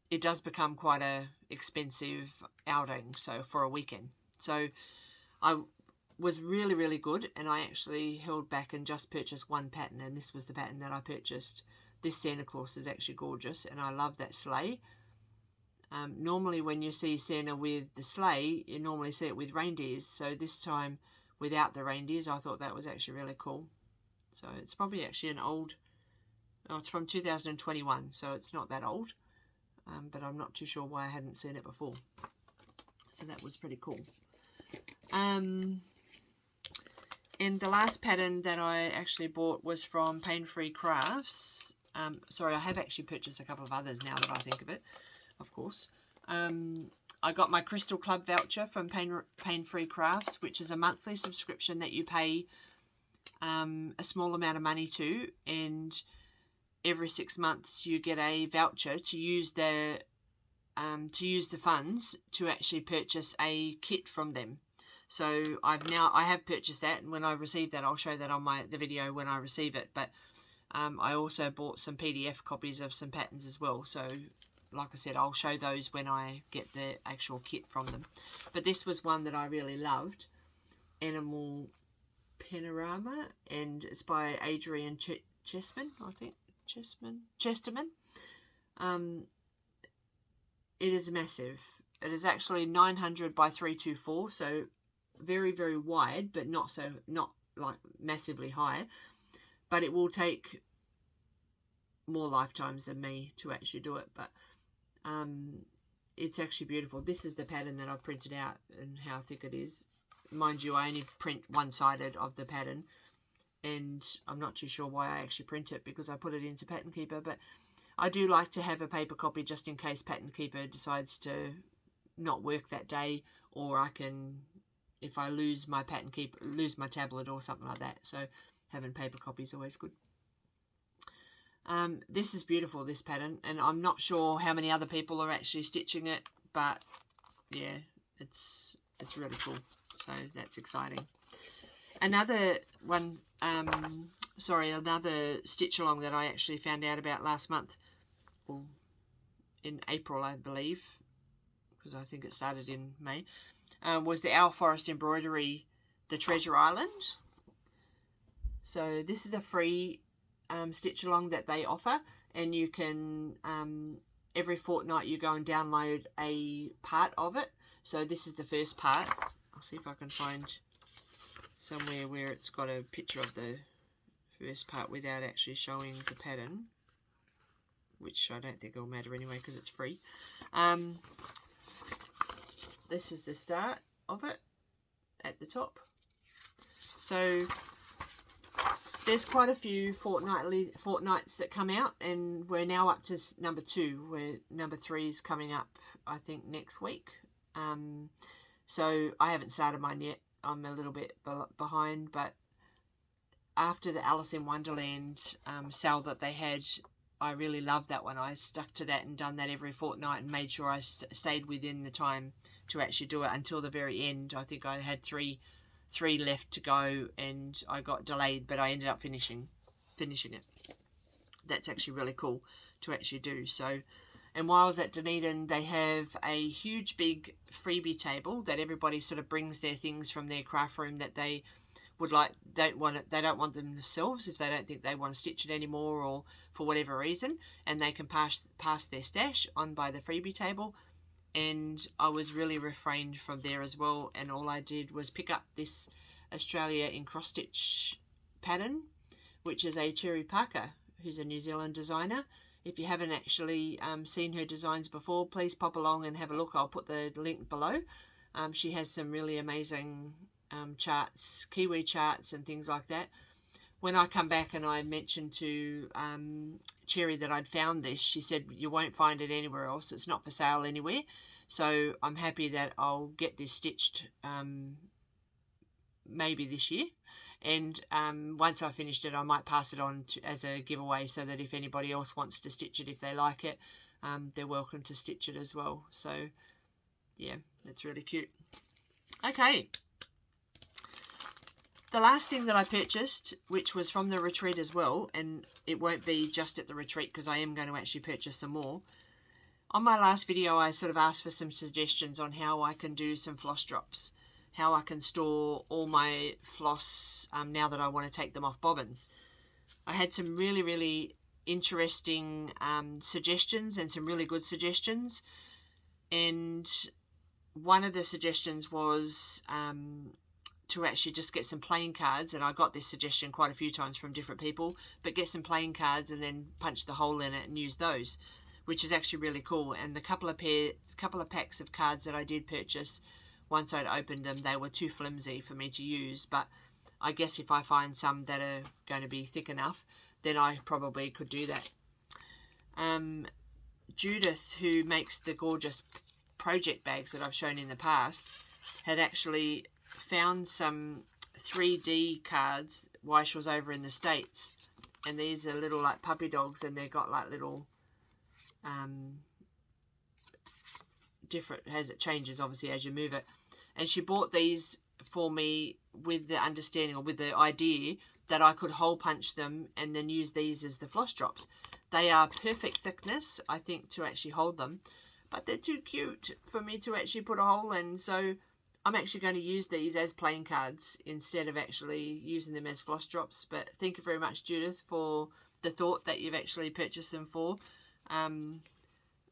A: it does become quite a expensive outing, so for a weekend. So I was really, really good, and I actually held back and just purchased one pattern, and this was the pattern that I purchased. This Santa Claus is actually gorgeous, and I love that sleigh. Normally when you see Santa with the sleigh, you normally see it with reindeers, so this time without the reindeers, I thought that was actually really cool. So it's probably actually an old, it's from 2021, so it's not that old, but I'm not too sure why I hadn't seen it before. So that was pretty cool. And the last pattern that I actually bought was from Pain Free Crafts. Sorry, I have actually purchased a couple of others now that I think of it, of course. I got my Crystal Club voucher from Pain Free Crafts, which is a monthly subscription that you pay a small amount of money to, and every 6 months you get a voucher to use the funds to actually purchase a kit from them. So I have purchased that, and when I receive that, I'll show that on the video when I receive it. But I also bought some PDF copies of some patterns as well. So like I said, I'll show those when I get the actual kit from them. But this was one that I really loved, Animal Panorama, and it's by Adrian Chesterman, I think. Chesterman. It is massive. It is actually 900 by 324, so very, very wide, but not like massively high. But it will take more lifetimes than me to actually do it, but it's actually beautiful. This is the pattern that I've printed out and how thick it is. Mind you, I only print one-sided of the pattern, and I'm not too sure why I actually print it, because I put it into Pattern Keeper, but I do like to have a paper copy just in case Pattern Keeper decides to not work that day, or I can, if I lose my Pattern Keeper, lose my tablet or something like that. So having paper copy is always good. This is beautiful, this pattern, and I'm not sure how many other people are actually stitching it, but yeah, it's really cool. So that's exciting. Another one, another stitch along that I actually found out about last month, or in April, I believe, because I think it started in May, was the Owl Forest Embroidery, the Treasure Island. So this is a free stitch along that they offer, and you can every fortnight you go and download a part of it. So this is the first part. I'll see if I can find somewhere where it's got a picture of the first part without actually showing the pattern, which I don't think will matter anyway because it's free. This is the start of it at the top. So there's quite a few fortnights that come out, and we're now up to number 2, where number 3 is coming up, I think, next week. So I haven't started mine yet. I'm a little bit behind, but after the Alice in Wonderland sale that they had, I really loved that one. I stuck to that and done that every fortnight and made sure I stayed within the time to actually do it until the very end. I think I had three left to go, and I got delayed, but I ended up finishing it. That's actually really cool to actually do. So, and while I was at Dunedin, they have a huge big freebie table that everybody sort of brings their things from their craft room that they would like, they don't want them themselves if they don't think they want to stitch it anymore, or for whatever reason, and they can pass their stash on by the freebie table. And I was really refrained from there as well, and all I did was pick up this Australia in cross stitch pattern, which is a Cherry Parker, who's a New Zealand designer. If you haven't actually seen her designs before, please pop along and have a look. I'll put the link below. She has some really amazing charts, Kiwi charts and things like that. When I come back and I mentioned to Cherry that I'd found this, she said, you won't find it anywhere else. It's not for sale anywhere. So I'm happy that I'll get this stitched maybe this year. And once I finished it, I might pass it on as a giveaway, so that if anybody else wants to stitch it, if they like it, they're welcome to stitch it as well. So yeah, that's really cute. Okay. The last thing that I purchased, which was from the retreat as well, and it won't be just at the retreat because I am going to actually purchase some more. On my last video, I sort of asked for some suggestions on how I can do some floss drops, how I can store all my floss now that I want to take them off bobbins. I had some really, really interesting suggestions, and some really good suggestions. And one of the suggestions was to actually just get some playing cards, and I got this suggestion quite a few times from different people, but get some playing cards and then punch the hole in it and use those, which is actually really cool. And the couple of packs of cards that I did purchase, once I'd opened them, they were too flimsy for me to use, but I guess if I find some that are going to be thick enough, then I probably could do that. Judith, who makes the gorgeous project bags that I've shown in the past, had actually found some 3D cards while she was over in the States, and these are little like puppy dogs, and they've got like little different, as it changes obviously as you move it, and she bought these for me with the understanding, or with the idea, that I could hole punch them and then use these as the floss drops. They are perfect thickness, I think, to actually hold them, but they're too cute for me to actually put a hole in, so I'm actually going to use these as playing cards instead of actually using them as floss drops. But thank you very much, Judith, for the thought that you've actually purchased them for.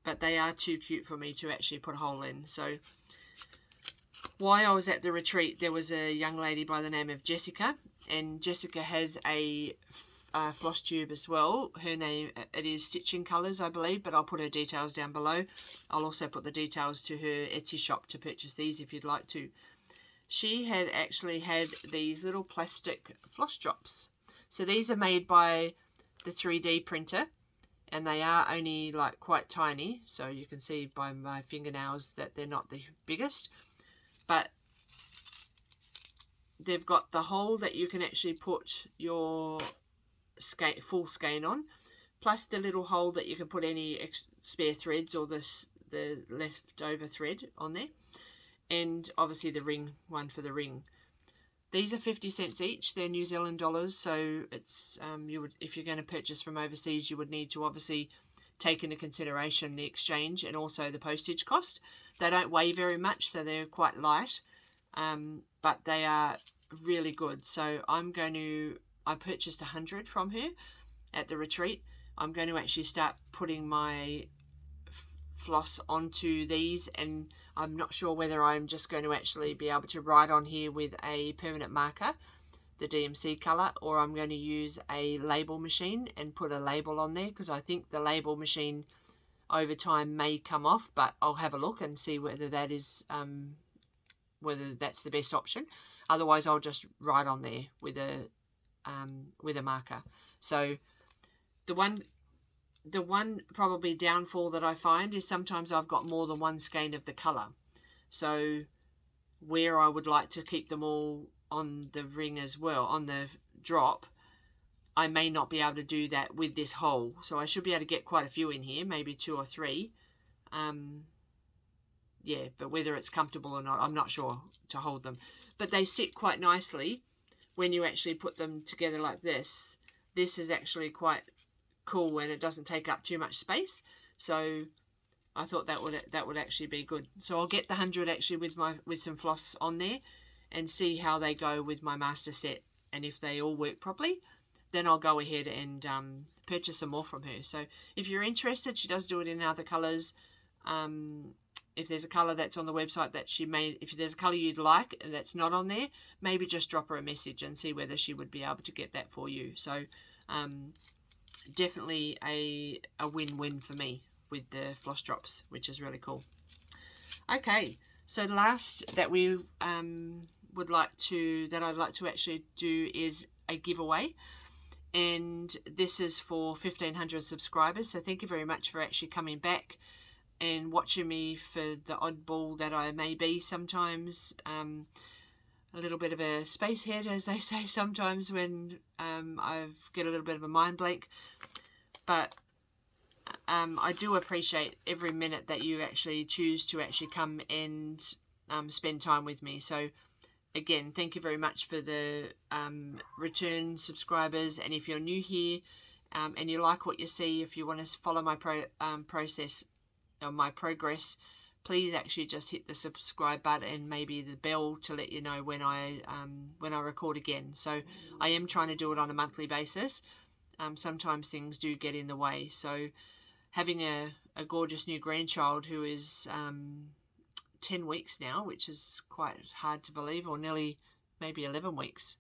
A: But they are too cute for me to actually put a hole in. So while I was at the retreat, there was a young lady by the name of Jessica, and Jessica has a Flosstube as well. Her name, it is Stitching Colours, I believe, but I'll put her details down below. I'll also put the details to her Etsy shop to purchase these if you'd like to. She had actually had these little plastic floss drops. So these are made by the 3D printer, and they are only like quite tiny. So you can see by my fingernails that they're not the biggest, but they've got the hole that you can actually put your full skein on, plus the little hole that you can put any spare threads or the leftover thread on there, and obviously the ring one for the ring. These are 50 cents each. They're New Zealand dollars, so it's you would, if you're going to purchase from overseas, you would need to obviously take into consideration the exchange and also the postage cost. They don't weigh very much, so they're quite light, but they are really good. So I purchased 100 from her at the retreat. I'm going to actually start putting my floss onto these, and I'm not sure whether I'm just going to actually be able to write on here with a permanent marker, the DMC colour, or I'm going to use a label machine and put a label on there, because I think the label machine over time may come off, but I'll have a look and see whether that is whether that's the best option. Otherwise I'll just write on there with a marker. So the one probably downfall that I find is sometimes I've got more than one skein of the colour. So where I would like to keep them all on the ring as well, on the drop, I may not be able to do that with this hole. So I should be able to get quite a few in here, maybe 2 or 3. Yeah, but whether it's comfortable or not, I'm not sure to hold them. But they sit quite nicely when you actually put them together like this. This is actually quite cool, and it doesn't take up too much space. So I thought that would actually be good. So I'll get the 100 actually with some floss on there and see how they go with my master set, and if they all work properly, then I'll go ahead and purchase some more from her. So if you're interested, she does do it in other colours. If there's a colour that's on the website that she made, if there's a colour you'd like and that's not on there, maybe just drop her a message and see whether she would be able to get that for you. So definitely a win-win for me with the floss drops, which is really cool. Okay, so the last that we I'd like to actually do is a giveaway, and this is for 1,500 subscribers. So thank you very much for actually coming back and watching me for the oddball that I may be sometimes. A little bit of a space head, as they say sometimes, when I get a little bit of a mind blank. But I do appreciate every minute that you actually choose to actually come and spend time with me. So again, thank you very much for the return subscribers. And if you're new here and you like what you see, if you want to follow my process or my progress, please actually just hit the subscribe button and maybe the bell to let you know when I record again. So I am trying to do it on a monthly basis. Sometimes things do get in the way. So having a gorgeous new grandchild who is 10 weeks now, which is quite hard to believe, or nearly maybe 11 weeks,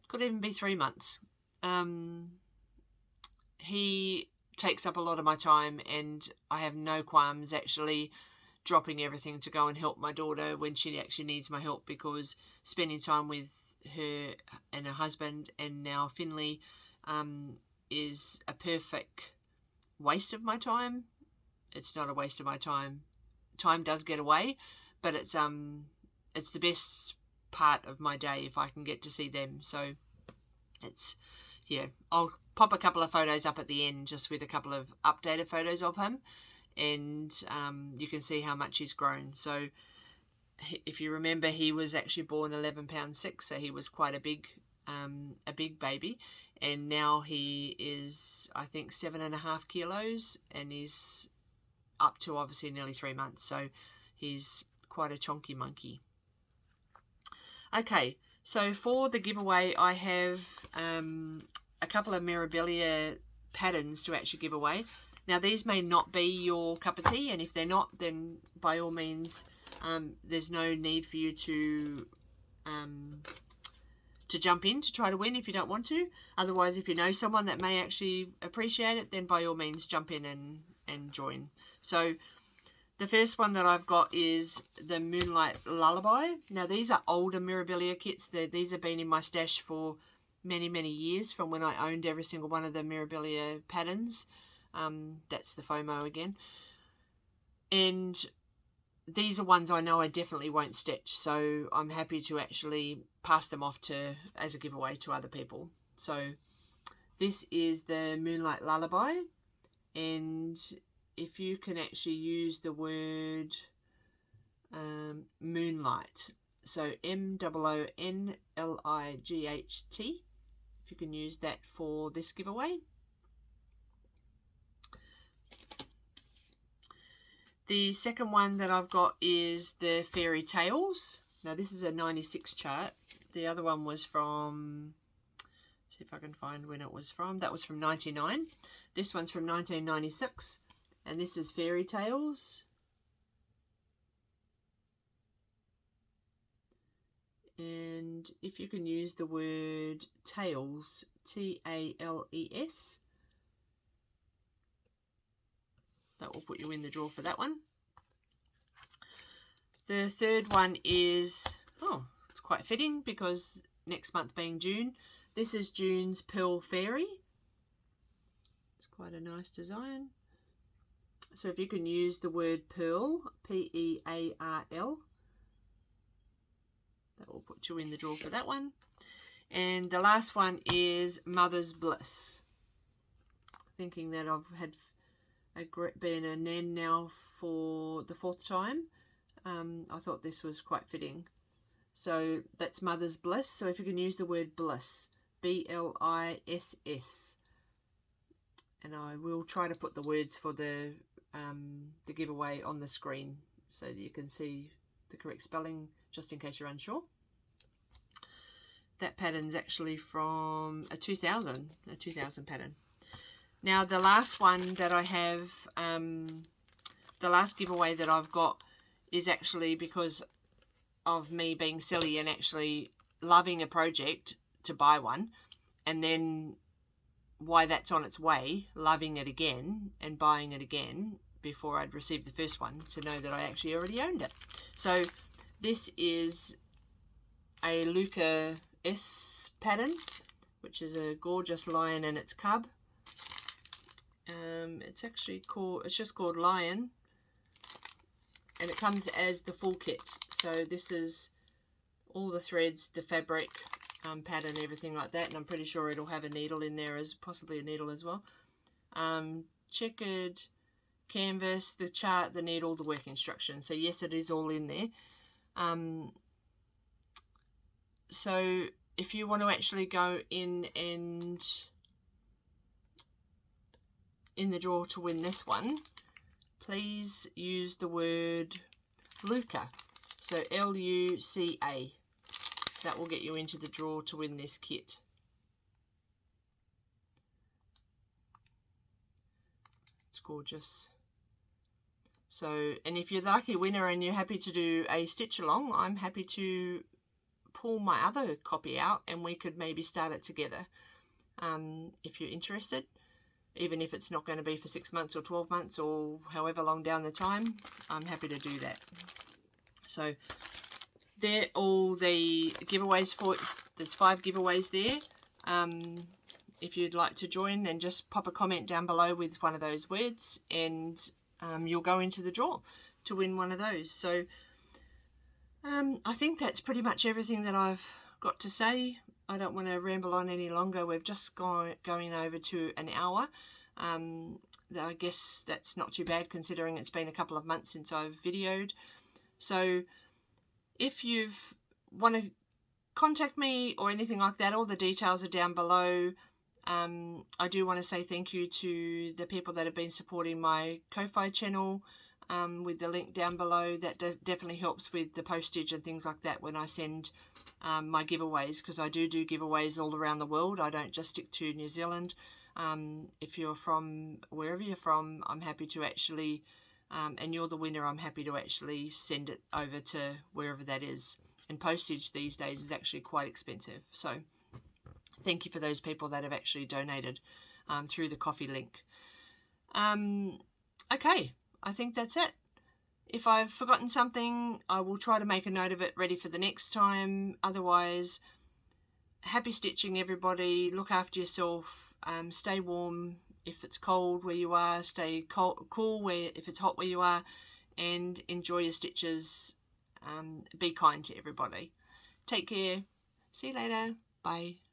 A: could even be 3 months. He takes up a lot of my time, and I have no qualms actually dropping everything to go and help my daughter when she actually needs my help, because spending time with her and her husband and now Finley is a perfect waste of my time. It's not a waste of my time. Time does get away, but it's the best part of my day if I can get to see them. So it's, yeah, I'll pop a couple of photos up at the end just with a couple of updated photos of him, and you can see how much he's grown. So if you remember, he was actually born 11 pounds 6, so he was quite a big baby, and now he is, I think, 7.5 kilos, and he's up to obviously nearly 3 months, so he's quite a chonky monkey. Okay, so for the giveaway, I have a couple of Mirabilia patterns to actually give away. Now these may not be your cup of tea, and if they're not, then by all means there's no need for you to to jump in to try to win if you don't want to. Otherwise, if you know someone that may actually appreciate it, then by all means jump in and join. So the first one that I've got is the Moonlight Lullaby. Now these are older Mirabilia kits. These have been in my stash for many, many years, from when I owned every single one of the Mirabilia patterns. That's the FOMO again. And these are ones I know I definitely won't stitch, so I'm happy to actually pass them off as a giveaway to other people. So this is the Moonlight Lullaby, and if you can actually use the word moonlight, so MOONLIGHT, if you can use that for this giveaway. The second one that I've got is the Fairy Tales. Now this is a 96 chart. The other one was from, see if I can find when it was from. That was from 99. This one's from 1996. And this is Fairy Tales. And if you can use the word tales, TALES, that will put you in the draw for that one. The third one is, oh, it's quite fitting because next month being June, this is June's Pearl Fairy. It's quite a nice design. So if you can use the word pearl, PEARL, that will put you in the draw for that one. And the last one is Mother's Bliss. Thinking that I've had been a Nen now for the 4th time, I thought this was quite fitting. So that's Mother's Bliss. So if you can use the word bliss, BLISS, and I will try to put the words for the giveaway on the screen so that you can see the correct spelling, just in case you're unsure. That pattern's actually from a 2000 pattern. Now the last one that I have, the last giveaway that I've got is actually because of me being silly and actually loving a project to buy one, and then why that's on its way, loving it again and buying it again before I'd received the first one to know that I actually already owned it. So this is a Luca S pattern, which is a gorgeous lion and its cub. It's actually called, it's just called Lion, and it comes as the full kit. So this is all the threads, the fabric, pattern, everything like that, and I'm pretty sure it'll have a needle in there, as possibly a needle as well. Checkered canvas, the chart, the needle, the work instructions. So yes, it is all in there. So if you want to actually go in and in the draw to win this one, please use the word Luca, so LUCA. That will get you into the draw to win this kit. It's gorgeous. So, and if you're the lucky winner and you're happy to do a stitch along, I'm happy to pull my other copy out and we could maybe start it together. If you're interested, even if it's not going to be for 6 months or 12 months or however long down the time, I'm happy to do that. So they're all the giveaways for, there's 5 giveaways there. If you'd like to join, then just pop a comment down below with one of those words, and you'll go into the draw to win one of those. So I think that's pretty much everything that I've got to say. I don't want to ramble on any longer. We've just going over to an hour. I guess that's not too bad considering it's been a couple of months since I've videoed. So if you want to contact me or anything like that, all the details are down below. I do want to say thank you to the people that have been supporting my Ko-Fi channel with the link down below. That definitely helps with the postage and things like that when I send my giveaways, because I do giveaways all around the world. I don't just stick to New Zealand. If you're from wherever you're from, I'm happy to actually, and you're the winner, I'm happy to actually send it over to wherever that is. and postage these days is actually quite expensive. So thank you for those people that have actually donated through the coffee link. Okay, I think that's it. If I've forgotten something, I will try to make a note of it ready for the next time. Otherwise, happy stitching, everybody. Look after yourself. Stay warm if it's cold where you are. Stay cool if it's hot where you are. And enjoy your stitches. Be kind to everybody. Take care. See you later. Bye.